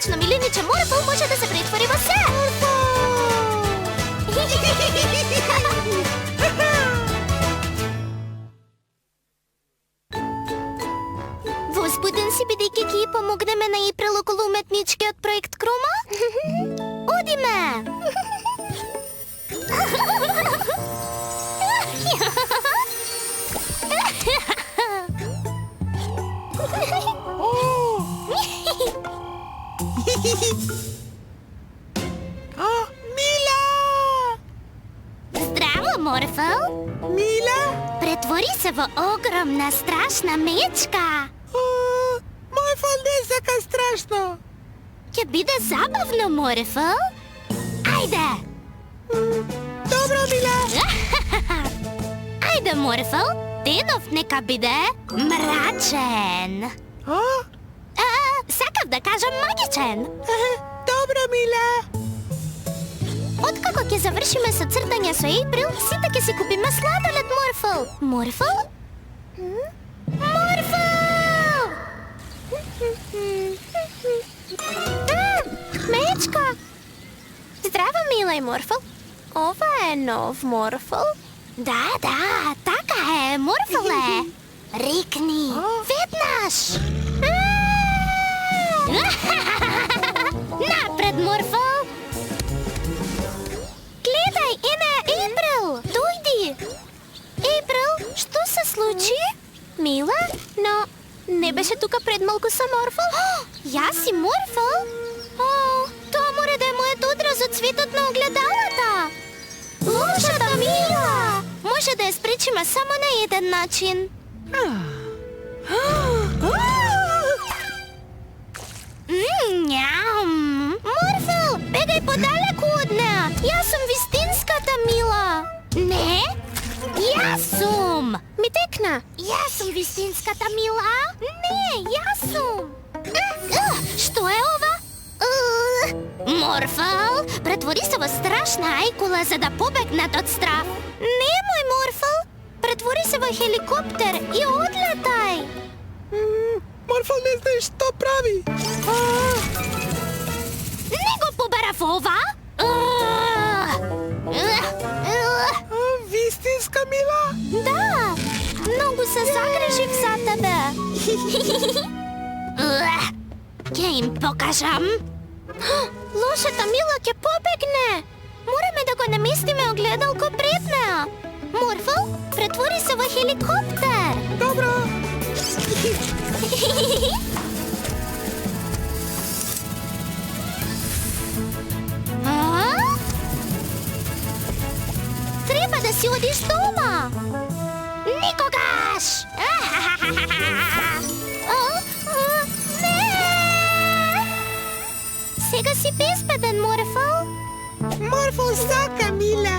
вечно милиниче Морфл може да се претвори во се. Возбуден си бидејќи ќе помогнеме на Иприл околу уметничкиот проект Крума? Одиме! Мила! Здраво, Морфл! Мила? Претвори се во огромна, страшна мечка! Морфл не сака страшно! Ќе биде забавно, Морфл! Ајде! Добро, Мила! Ајде, Морфл! Денов нека биде мрачен! Сакав да кажам магичен! Добро, Мила! Откако ќе завршиме со цртање со Ейприл, сите ќе си купиме сладолед, Морфл! Морфл? Морфл! Мечка! Здраво, мила и Морфл! Ова е нов Морфл? Да, така е, Морфл е! Рикни! Веднаш! Напред, Морфл! Гледај, ене е Ейприл! Дојди! Ейприл, што се случи? Мила, но не беше тука пред малку со Морфл? Јас си Морфл? Тоа мора да е мојот одраз од светот на огледалата! Лошата Мила! Може да ја спречиме само на еден начин. Нјам! Морфл, бегај подалеку од неа! Јас сум вистинската Мила! Не? Јас сум! Ми текна! Јас сум вистинската Мила! Не, јас сум! Што е ова? Морфл, претвори се во страшна ајкула за да побегнат од страв. Немој, Морфл! Претвори се во хеликоптер и одлетај! Морфл не знае што прави. Не го побарав ова! Вистинска Мила? Да! Многу се загрижив за тебе. Ќе им покажам. Лошата Мила ќе побегне. Мораме да го наместиме огледалко пред неа. Морфл, претвори се во хеликоптер. Добро. Треба да си одиш дома. Никогаш! Не! Сега си безбеден, Морфл. Морфл сака Мила.